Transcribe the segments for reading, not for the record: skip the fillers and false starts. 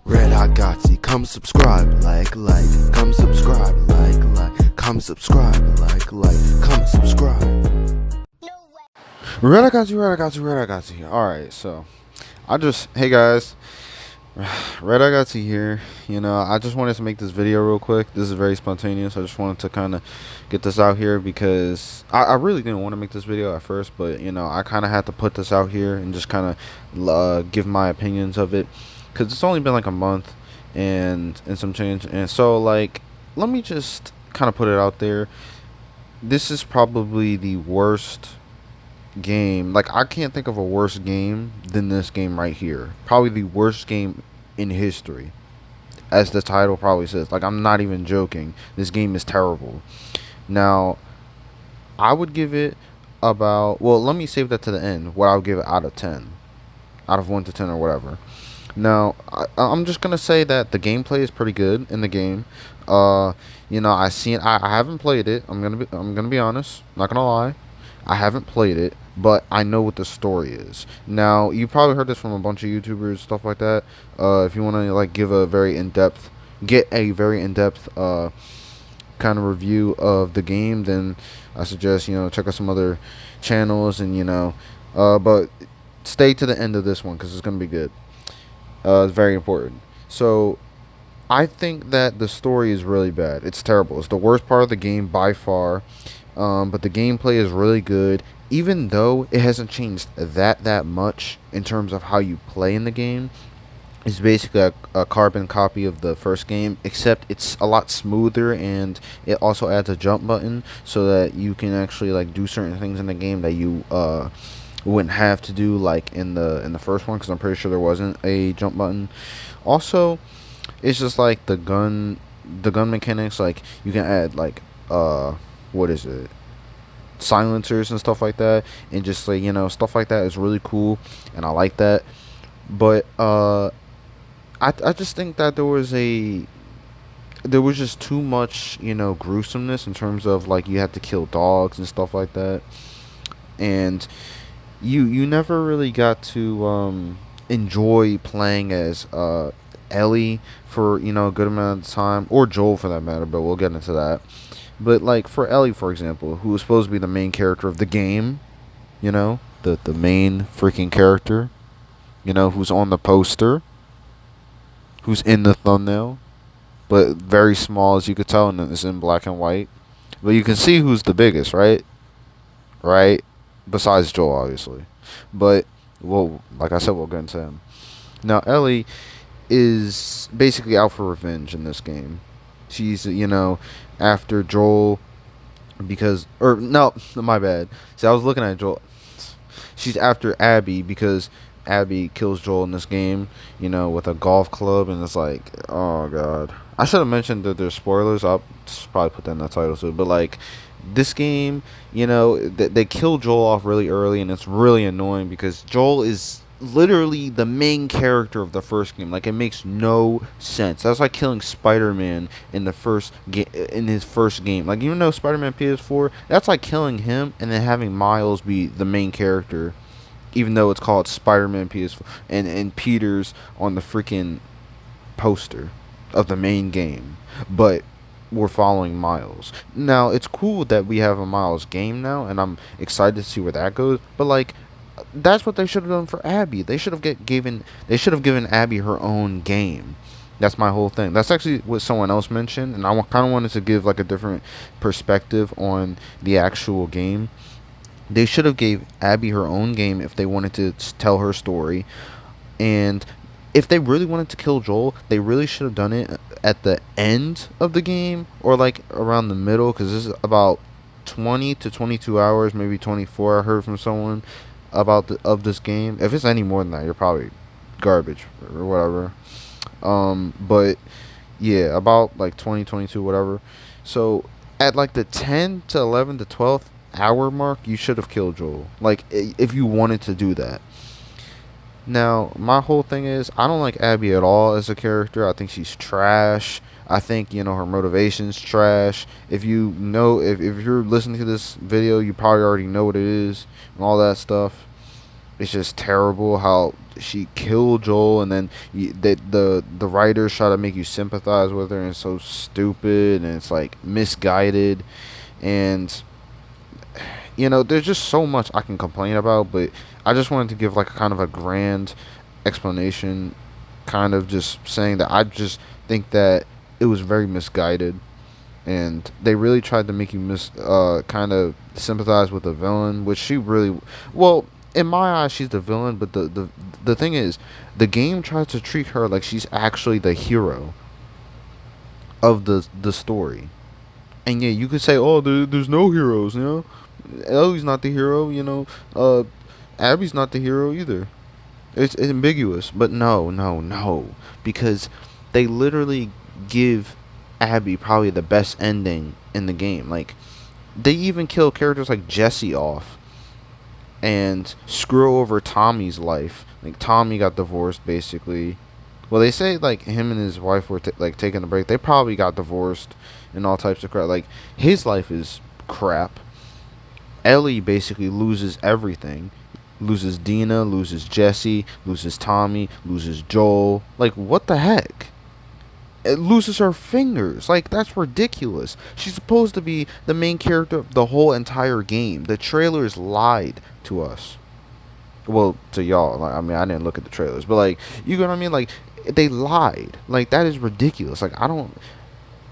Red Hot Gotsy, come subscribe, like, come subscribe, like, come subscribe, like, come subscribe. Red Hot Gotsy. Alright, so, hey guys, Red Hot Gotsy here. I just wanted to make this video real quick. This is very spontaneous. I just wanted to kind of get this out here because I really didn't want to make this video at first, but, I kind of had to put this out here and just kind of give my opinions of it. Because it's only been like a month and some change. And so, let me just kind of put it out there. This is probably the worst game. I can't think of a worse game than this game right here. Probably the worst game in history. As the title probably says. I'm not even joking. This game is terrible. Now, I would give it about... Well, let me save that to the end. What I would give it out of 10. Out of 1 to 10 or whatever. Now, I'm just gonna say that the gameplay is pretty good in the game. I haven't played it. I'm gonna be honest. Not gonna lie. I haven't played it, but I know what the story is. Now, you probably heard this from a bunch of YouTubers, stuff like that. If you wanna get a very in-depth kind of review of the game, then I suggest check out some other channels and but stay to the end of this one because it's gonna be good. It's very important. So, I think that the story is really bad. It's terrible. It's the worst part of the game by far. But the gameplay is really good. Even though it hasn't changed that much in terms of how you play in the game. It's basically a carbon copy of the first game. Except it's a lot smoother. And it also adds a jump button. So that you can actually do certain things in the game that you... wouldn't have to do in the first one, because I'm pretty sure there wasn't a jump button. Also, it's just the gun mechanics. You can add what is it, silencers and stuff like that, and just stuff like that is really cool, and I like that. But I just think that there was just too much gruesomeness in terms of you had to kill dogs and stuff like that, and you never really got to enjoy playing as Ellie for a good amount of time, or Joel for that matter, but we'll get into that. But for Ellie, for example, who was supposed to be the main character of the game, the main freaking character, who's on the poster, who's in the thumbnail, but very small as you could tell, and it's in black and white. But you can see who's the biggest, right? Besides Joel, obviously. But, well, like I said, we'll get into him. Now, Ellie is basically out for revenge in this game. She's, after Joel because... Or, no, my bad. See, I was looking at Joel. She's after Abby because Abby kills Joel in this game, with a golf club. And it's oh, God. I should have mentioned that there's spoilers. I'll probably put that in the title too. But, this game, they kill Joel off really early, and it's really annoying because Joel is literally the main character of the first game. It makes no sense. That's like killing Spider-Man in his first game. Even though Spider-Man PS4, that's like killing him and then having Miles be the main character, even though it's called Spider-Man PS4 and Peter's on the freaking poster of the main game. But we're following Miles. Now, it's cool that we have a Miles game now, and I'm excited to see where that goes. But that's what they should have done for Abby. They should have given Abby her own game. That's my whole thing. That's actually what someone else mentioned, and I kind of wanted to give a different perspective on the actual game. They should have gave Abby her own game if they wanted to tell her story, and if they really wanted to kill Joel, they really should have done it at the end of the game, or around the middle, because this is about 20 to 22 hours, maybe 24. I heard from someone about this game. If it's any more than that, you're probably garbage or whatever. But yeah, about 20, 22, whatever. So at the 10 to 11 to 12th hour mark, you should have killed Joel. If you wanted to do that. Now, my whole thing is, I don't like Abby at all as a character. I think she's trash. I think, her motivation's trash. If you're listening to this video, you probably already know what it is and all that stuff. it's just terrible how she killed Joel, and then the writers try to make you sympathize with her, and it's so stupid, and it's like misguided, and there's just so much I can complain about, but I just wanted to give like a kind of a grand explanation, kind of just saying that I just think that it was very misguided, and they really tried to make you kind of sympathize with the villain, which she really, well, in my eyes she's the villain, but the thing is, the game tries to treat her like she's actually the hero of the story. And yeah, you could say, oh, there's no heroes, Ellie's not the hero, Abby's not the hero either. It's ambiguous, but no, no, no, because they literally give Abby probably the best ending in the game. Like, they even kill characters like Jesse off and screw over Tommy's life. Like, Tommy got divorced basically. Well, they say like him and his wife were like taking a break. They probably got divorced and all types of crap. Like, his life is crap. Ellie basically loses everything. Loses Dina, loses Jesse, loses Tommy, loses Joel. Like, what the heck? It loses her fingers. Like, that's ridiculous. She's supposed to be the main character of the whole entire game. The trailers lied to us. Well, to y'all. Like, I mean, I didn't look at the trailers, but like, you know what I mean? Like, they lied. Like, that is ridiculous. Like, I don't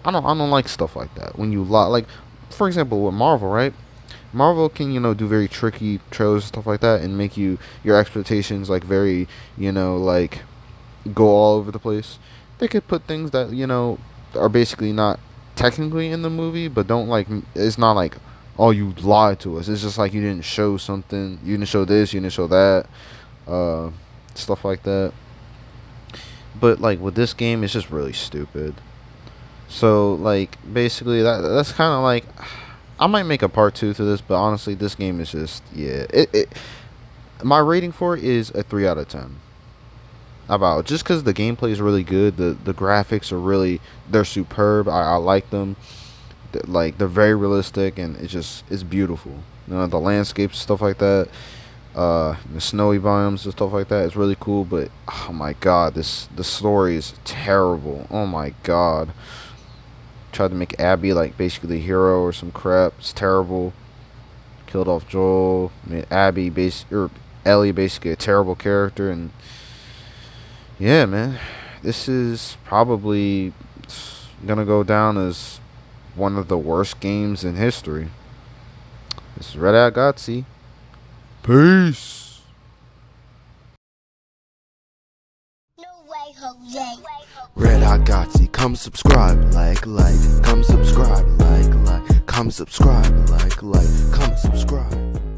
like stuff like that. When you lie, like, for example, with Marvel, right? Marvel can, do very tricky trailers and stuff like that, and make your expectations like very, like, go all over the place. They could put things that, are basically not technically in the movie, but don't like, it's not like, oh, you lied to us. It's just like you didn't show something, you didn't show this, you didn't show that, stuff like that. But like with this game, it's just really stupid. So like basically that's kind of like, I might make a part 2 to this, but honestly, this game is just, yeah. My rating for it is a 3 out of 10. About just because the gameplay is really good, the graphics are really, they're superb. I like them. They're very realistic, and it's beautiful. The landscapes, stuff like that, the snowy biomes and stuff like that is really cool. But oh my god, the story is terrible. Oh my god. Tried to make Abby like basically the hero or some crap. It's terrible. Killed off Joel. Made Ellie basically a terrible character, and yeah, man, this is probably gonna go down as one of the worst games in history. This is Red Hat Gotsy. Peace. No way, Jose. Red Hot Gotsy, come subscribe, like, come subscribe, like, come subscribe, like, come subscribe.